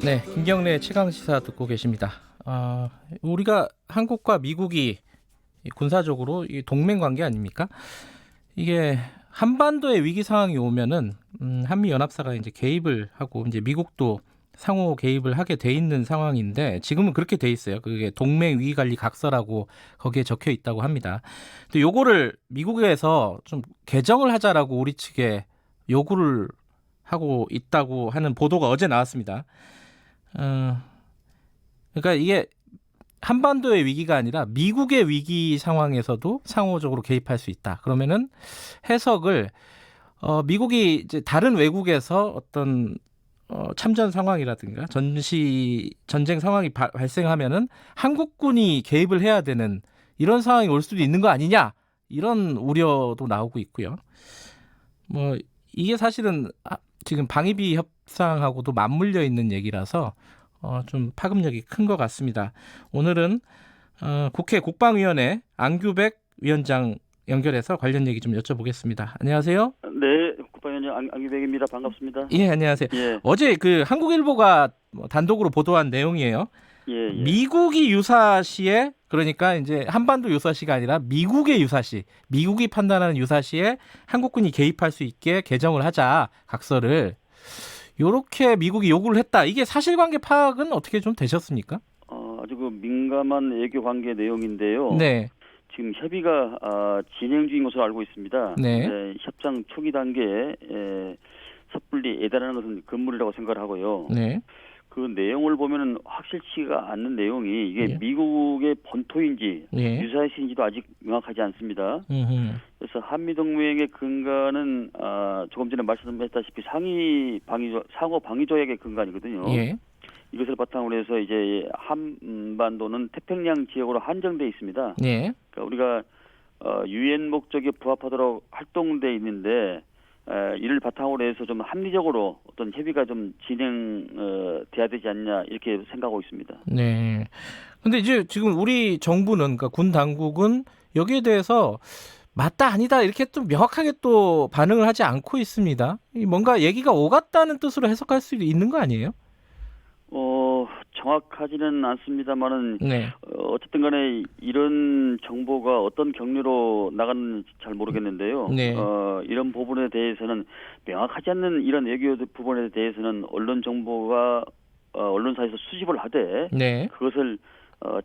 네, 김경래 최강시사 듣고 계십니다. 우리가 한국과 미국이 군사적으로 동맹 관계 아닙니까? 이게 한반도의 위기 상황이 오면은 한미 연합사가 이제 개입을 하고 이제 미국도 상호 개입을 하게 돼 있는 상황인데 지금은 그렇게 돼 있어요. 그게 동맹 위기 관리 각서라고 거기에 적혀 있다고 합니다. 또 요거를 미국에서 좀 개정을 하자라고 우리 측에 요구를 하고 있다고 하는 보도가 어제 나왔습니다. 그러니까 이게 한반도의 위기가 아니라 미국의 위기 상황에서도 상호적으로 개입할 수 있다. 그러면은 해석을 미국이 이제 다른 외국에서 어떤 참전 상황이라든가 전쟁 상황이 발생하면은 한국군이 개입을 해야 되는 이런 상황이 올 수도 있는 거 아니냐 이런 우려도 나오고 있고요. 뭐 이게 사실은 지금 방위비 협상하고도 맞물려 있는 얘기라서 좀 파급력이 큰 것 같습니다. 오늘은 국회 국방위원회 안규백 위원장 연결해서 관련 얘기 좀 여쭤보겠습니다. 안녕하세요. 네, 국방위원장 안규백입니다. 반갑습니다. 예, 안녕하세요. 예, 어제 그 한국일보가 단독으로 보도한 내용이에요. 예. 미국이 유사시에 그러니까 이제 한반도 유사시가 아니라 미국의 유사시, 미국이 판단하는 유사시에 한국군이 개입할 수 있게 개정을 하자 각서를 요렇게 미국이 요구를 했다. 이게 사실관계 파악은 어떻게 좀 되셨습니까? 아주 그 민감한 외교 관계 내용인데요. 네. 지금 협의가 진행 중인 것으로 알고 있습니다. 네. 협상 초기 단계에 섣불리 예단하는 것은 금물이라고 생각을 하고요. 네. 그 내용을 보면은 확실치가 않는 내용이 이게 예. 미국의 본토인지 예. 유사시인지도 아직 명확하지 않습니다. 음흠. 그래서 한미 동맹의 근간은 조금 전에 말씀했다시피 상호 방위 조약의 근간이거든요. 예. 이것을 바탕으로 해서 이제 한반도는 태평양 지역으로 한정돼 있습니다. 예. 그러니까 우리가 유엔 목적에 부합하도록 활동돼 있는데 이를 바탕으로 해서 좀 합리적으로 어떤 협의가 좀 진행돼야 되지 않냐 이렇게 생각하고 있습니다. 네. 근데 이제 지금 우리 정부는 그러니까 군 당국은 여기에 대해서 맞다 아니다 이렇게 좀 명확하게 또 반응을 하지 않고 있습니다. 뭔가 얘기가 오갔다는 뜻으로 해석할 수도 있는 거 아니에요? 정확하지는 않습니다만은 네. 어쨌든 간에 이런 정보가 어떤 경로로 나갔는지 잘 모르겠는데요. 네. 이런 부분에 대해서는 명확하지 않는 이런 외교 부분에 대해서는 언론 정보가 언론사에서 수집을 하되 네. 그것을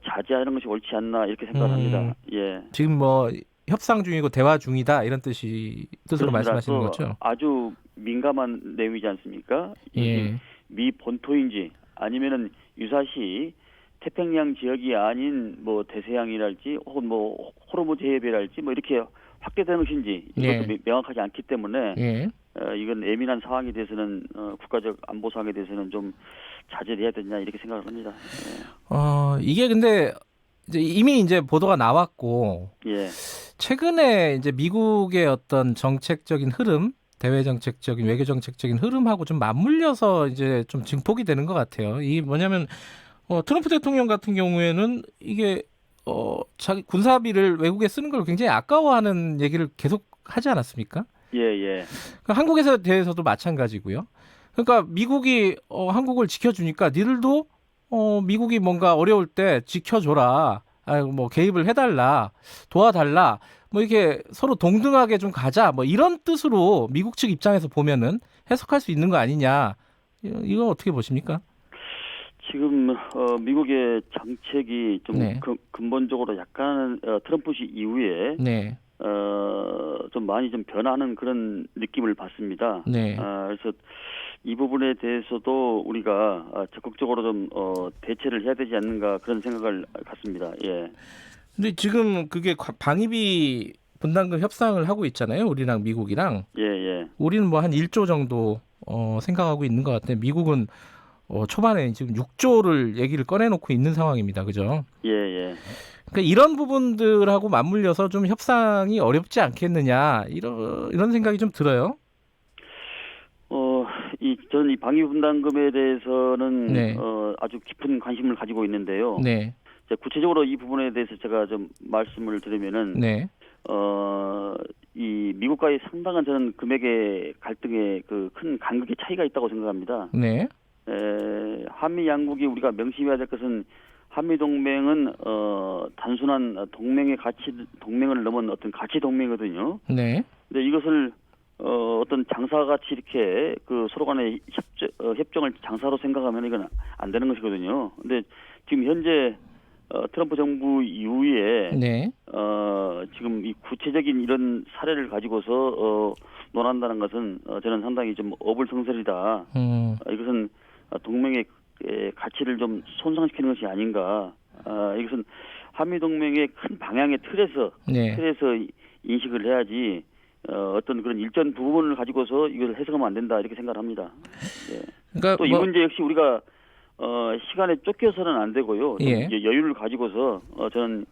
자제하는 것이 옳지 않나 이렇게 생각합니다. 예. 지금 뭐 협상 중이고 대화 중이다 이런 뜻으로 그렇습니다. 말씀하시는 거죠? 아주 민감한 내용이지 않습니까? 예. 미 본토인지 아니면은 유사시 태평양 지역이 아닌 뭐 대서양이랄지 혹은 뭐 호르무즈 해협이랄지 뭐 이렇게 확대되는 것인지 이것도 명확하지 않기 때문에 이건 예민한 상황에 대해서는 국가적 안보 상황에 대해서는 좀 자제해야 되냐 이렇게 생각을 합니다. 예. 이게 근데 이미 이제 보도가 나왔고 예. 최근에 이제 미국의 어떤 정책적인 흐름, 대외 정책적인 외교 정책적인 흐름하고 좀 맞물려서 이제 좀 증폭이 되는 것 같아요. 이 뭐냐면 트럼프 대통령 같은 경우에는 이게 자기 군사비를 외국에 쓰는 걸 굉장히 아까워하는 얘기를 계속 하지 않았습니까? 예. 그러니까 한국에 대해서도 마찬가지고요. 그러니까 미국이 한국을 지켜주니까 니들도 미국이 뭔가 어려울 때 지켜줘라. 뭐 개입을 해달라, 도와달라, 뭐 이렇게 서로 동등하게 좀 가자, 뭐 이런 뜻으로 미국 측 입장에서 보면은 해석할 수 있는 거 아니냐? 이거 어떻게 보십니까? 지금 미국의 정책이 좀 네. 근본적으로 약간 트럼프시 이후에 네. 좀 많이 좀 변하는 그런 느낌을 받습니다. 네. 그래서 이 부분에 대해서도 우리가 적극적으로 좀 대처를 해야 되지 않는가 그런 생각을 갖습니다. 예. 근데 지금 그게 방위비 분담금 협상을 하고 있잖아요. 우리랑 미국이랑. 예. 우리는 뭐 한 1조 정도 생각하고 있는 것 같은데 미국은 초반에 지금 6조를 얘기를 꺼내놓고 있는 상황입니다. 그죠? 예. 그러니까 이런 부분들하고 맞물려서 좀 협상이 어렵지 않겠느냐 이런 생각이 좀 들어요. 저는 이 방위 분담금에 대해서는 네. 아주 깊은 관심을 가지고 있는데요. 네. 구체적으로 이 부분에 대해서 제가 좀 말씀을 드리면은 네. 이 미국과의 상당한 저는 금액의 갈등의 그 큰 간극의 차이가 있다고 생각합니다. 네. 한미 양국이 우리가 명심해야 될 것은 한미 동맹은 단순한 동맹을 넘은 어떤 가치 동맹이거든요. 네. 근데 이것을 어떤 장사같이 이렇게 그 서로 간의 협정을 장사로 생각하면 이건 안 되는 것이거든요. 근데 지금 현재 트럼프 정부 이후에 네. 지금 이 구체적인 이런 사례를 가지고서 논한다는 것은 저는 상당히 좀 어불성설이다. 이것은 동맹의 가치를 좀 손상시키는 것이 아닌가. 이것은 한미 동맹의 큰 방향의 틀에서 네. 인식을 해야지 어떤 그런 일전 부분을 가지고서 이걸 해석하면 안 된다 이렇게 생각을 합니다. 예. 그러니까 또 이 문제 역시 우리가 시간에 쫓겨서는 안 되고요. 좀 예. 여유를 가지고서 저는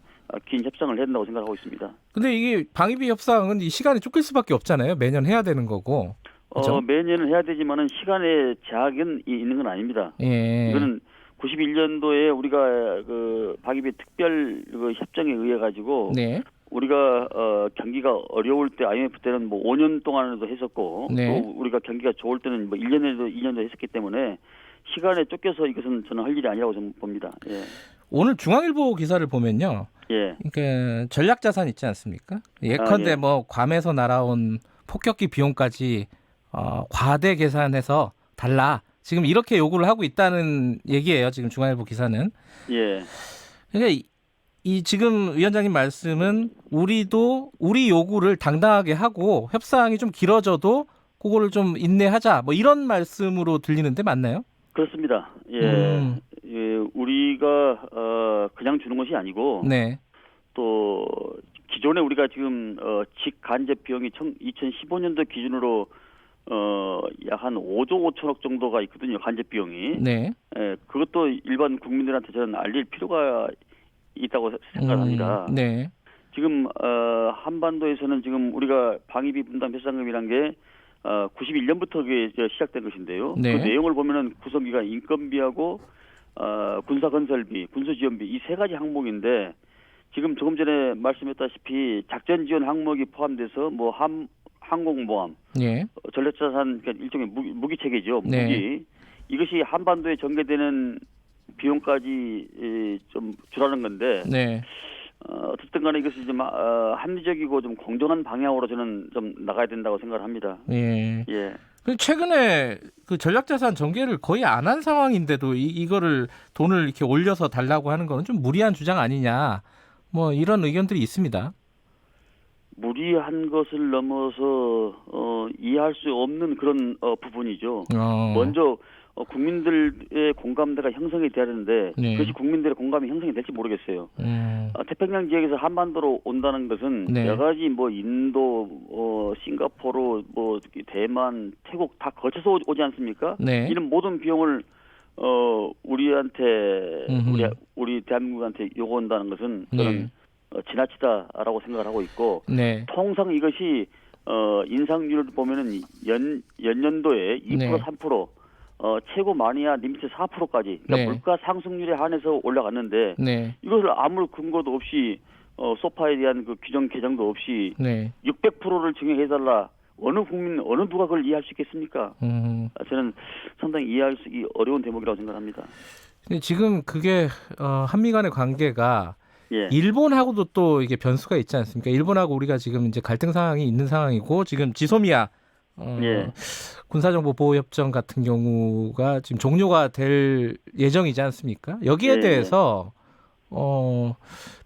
긴 협상을 해야 된다고 생각하고 있습니다. 근데 이게 방위비 협상은 이 시간에 쫓길 수밖에 없잖아요. 매년 해야 되는 거고. 그렇죠? 매년은 해야 되지만은 시간의 제약은 있는 건 아닙니다. 예. 이거는 91년도에 우리가 그 방위비 특별 그 협정에 의해 가지고 네. 우리가 경기가 어려울 때 IMF 때는 뭐 5년 동안에도 했었고 네. 또 우리가 경기가 좋을 때는 뭐 1년에도 2년도 했었기 때문에 시간에 쫓겨서 이것은 저는 할 일이 아니라고 저는 봅니다. 예. 오늘 중앙일보 기사를 보면요. 예. 그러니까 전략 자산 있지 않습니까? 예컨대 예. 뭐 괌에서 날아온 폭격기 비용까지 과대 계산해서 달라. 지금 이렇게 요구를 하고 있다는 얘기예요. 지금 중앙일보 기사는. 예. 그러니까 이 지금 위원장님 말씀은 우리도 우리 요구를 당당하게 하고 협상이 좀 길어져도 그거를 좀 인내하자. 뭐 이런 말씀으로 들리는데 맞나요? 그렇습니다. 예. 예, 우리가 그냥 주는 것이 아니고 네. 또 기존에 우리가 지금 직간접 비용이 2015년도 기준으로 약 한 5조 5천억 정도가 있거든요. 간접 비용이. 네. 예, 그것도 일반 국민들한테 저는 알릴 필요가 있다고 생각합니다. 네. 지금 한반도에서는 지금 우리가 방위비 분담 협상금이란 게 91년부터 그게 시작된 것인데요. 네. 그 내용을 보면은 구성비가 인건비하고 군사 건설비, 군수 지원비 이 세 가지 항목인데 지금 조금 전에 말씀했다시피 작전 지원 항목이 포함돼서 뭐 항공모함, 예. 전략자산 그러니까 일종의 무기 체계죠. 무기 네. 이것이 한반도에 전개되는 비용까지 좀 줄하는 건데 네. 어쨌든 간에 이것이 좀 합리적이고 좀 공정한 방향으로 저는 좀 나가야 된다고 생각을 합니다. 예. 예. 최근에 그 전략자산 전개를 거의 안 한 상황인데도 이거를 돈을 이렇게 올려서 달라고 하는 거는 좀 무리한 주장 아니냐. 뭐 이런 의견들이 있습니다. 무리한 것을 넘어서 이해할 수 없는 그런 부분이죠. 먼저 국민들의 공감대가 형성이 돼야 되는데 네. 그것이 국민들의 공감이 형성이 될지 모르겠어요. 태평양 지역에서 한반도로 온다는 것은 네. 여러 가지 뭐 인도, 싱가포르, 뭐 대만, 태국 다 거쳐서 오지 않습니까? 네. 이런 모든 비용을 우리한테 우리 대한민국한테 요구한다는 것은 저는 지나치다라고 생각을 하고 있고 네. 통상 이것이 인상률을 보면은 연년도에 2% 네. 3% 최고 많이야 리미트 4%까지 그러니까 네. 물가 상승률에 한해서 올라갔는데 네. 이것을 아무 근거도 없이 소파에 대한 그 규정 개정도 없이 네. 600%를 증액해달라 어느 국민 어느 누가 그걸 이해할 수 있겠습니까? 저는 상당히 이해하기 어려운 대목이라고 생각합니다. 근데 지금 그게 한미 간의 관계가 예. 일본하고도 또 이게 변수가 있지 않습니까? 일본하고 우리가 지금 이제 갈등 상황이 있는 상황이고 지금 지소미아 예. 군사정보보호협정 같은 경우가 지금 종료가 될 예정이지 않습니까? 여기에 예. 대해서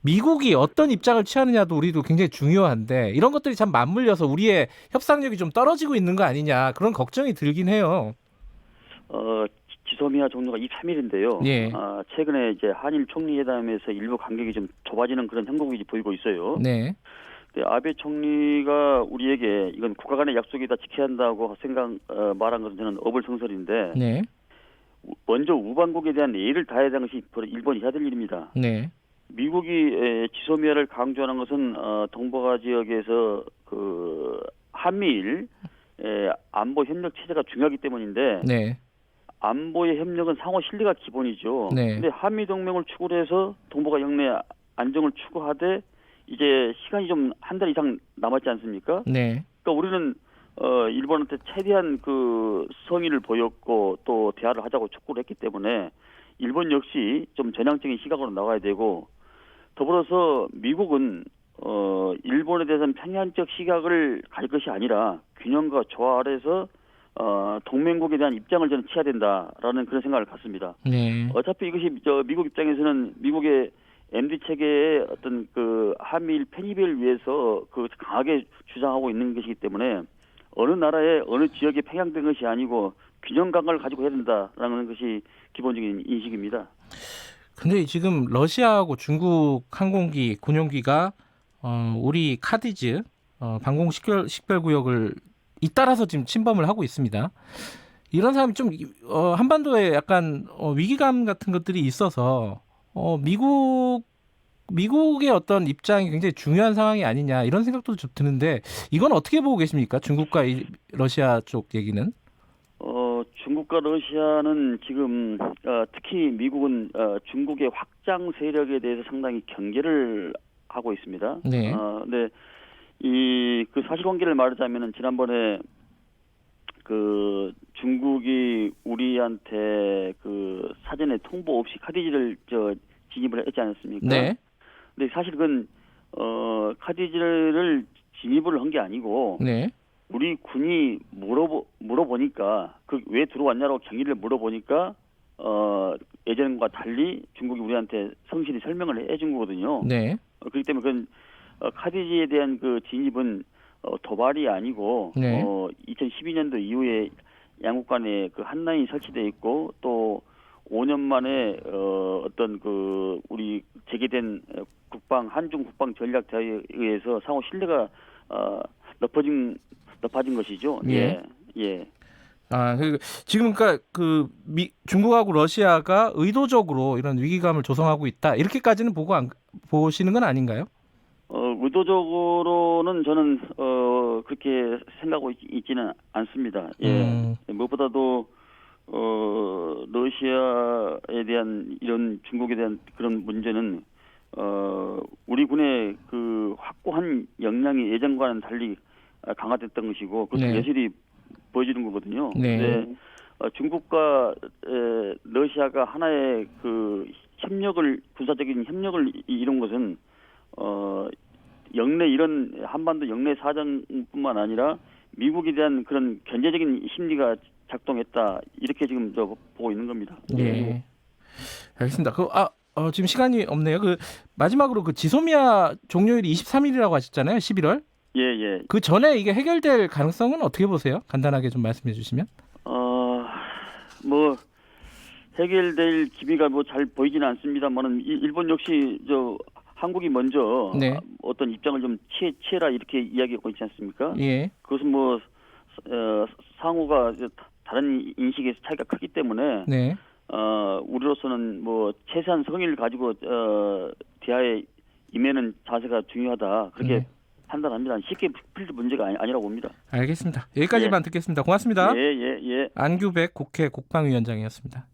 미국이 어떤 입장을 취하느냐도 우리도 굉장히 중요한데 이런 것들이 참 맞물려서 우리의 협상력이 좀 떨어지고 있는 거 아니냐 그런 걱정이 들긴 해요. 지소미아 종료가 23일인데요. 예. 최근에 이제 한일 총리회담에서 일부 간격이 좀 좁아지는 그런 형국이 보이고 있어요. 네. 아베 총리가 우리에게 이건 국가 간의 약속이다 지켜야 한다고 말한 것은 저는 어불성설인데 네. 먼저 우방국에 대한 예의를 다해야 되는 것이 일본이 해야 될 일입니다. 네. 미국이 지소미아를 강조하는 것은 동북아 지역에서 그 한미일 안보 협력 체제가 중요하기 때문인데 네. 안보의 협력은 상호 신뢰가 기본이죠. 네. 근데 한미 동맹을 추구를 해서 동북아 영내 안정을 추구하되 이제 시간이 좀 한 달 이상 남았지 않습니까? 네. 그러니까 우리는 일본한테 최대한 그 성의를 보였고 또 대화를 하자고 촉구를 했기 때문에 일본 역시 좀 전향적인 시각으로 나가야 되고 더불어서 미국은 일본에 대해서는 편향적 시각을 가질 것이 아니라 균형과 조화 아래서 동맹국에 대한 입장을 저는 취해야 된다라는 그런 생각을 갖습니다. 네. 어차피 이것이 미국 입장에서는 미국의 MD 체계의 어떤 그 한미일 편입을 위해서 그 강하게 주장하고 있는 것이기 때문에 어느 나라의 어느 지역에 편향된 것이 아니고 균형 감각을 가지고 해야 된다라는 것이 기본적인 인식입니다. 근데 지금 러시아하고 중국 항공기, 군용기가 우리 카디즈 방공 식별 구역을 잇따라서 지금 침범을 하고 있습니다. 이런 사람이 좀 한반도에 약간 위기감 같은 것들이 있어서 미국의 어떤 입장이 굉장히 중요한 상황이 아니냐 이런 생각도 좀 드는데 이건 어떻게 보고 계십니까? 중국과 러시아 쪽 얘기는? 중국과 러시아는 지금 특히 미국은 중국의 확장 세력에 대해서 상당히 경계를 하고 있습니다. 네. 근데 그 사실관계를 말하자면은 지난번에 그 중국이 우리한테 그 사전에 통보 없이 카디지를 진입을 했지 않았습니까? 네. 근데 사실 그건 카디지를 진입을 한 게 아니고 네. 우리 군이 물어보니까 그 왜 들어왔냐고 경위를 물어보니까 예전과 달리 중국이 우리한테 성실히 설명을 해준 거거든요. 네. 그렇기 때문에 그건 카디지에 대한 그 진입은 도발이 아니고 네. 2012년도 이후에 양국 간에 그 한라인이 설치돼 있고 또 5년 만에 어떤 그 우리 재개된 한중 국방 전략 대화에 의해서 상호 신뢰가 높아진 것이죠. 예. 예. 지금 그러니까 중국하고 러시아가 의도적으로 이런 위기감을 조성하고 있다. 이렇게까지는 보시는 건 아닌가요? 의도적으로는 저는 그렇게 생각하고 있지는 않습니다. 예. 무엇보다도 러시아에 대한 이런 중국에 대한 그런 문제는 우리 군의 그 확고한 역량이 예전과는 달리 강화됐던 것이고 그것을 네. 여실히 보여주는 거거든요. 네. 근데 중국과 러시아가 하나의 그 군사적인 협력을 이룬 것은 이런 한반도 영내 사정뿐만 아니라 미국에 대한 그런 견제적인 심리가 작동했다 이렇게 지금 보고 있는 겁니다. 예. 알겠습니다. 지금 시간이 없네요. 마지막으로 지소미아 종료일이 23일이라고 하셨잖아요. 11월. 예. 그 전에 이게 해결될 가능성은 어떻게 보세요? 간단하게 좀 말씀해 주시면. 뭐 해결될 기미가 잘 보이지는 않습니다만은 일본 역시 한국이 먼저 네. 어떤 입장을 좀 취해라 이렇게 이야기하고 있지 않습니까? 예. 그것은 상호가 다른 인식의 차이가 크기 때문에 네. 우리로서는 최소한 성의를 가지고 대화에 임하는 자세가 중요하다 그렇게 네. 판단합니다. 쉽게 풀릴 문제가 아니라고 봅니다. 알겠습니다. 여기까지만 듣겠습니다. 고맙습니다. 예. 안규백 국회 국방위원장이었습니다.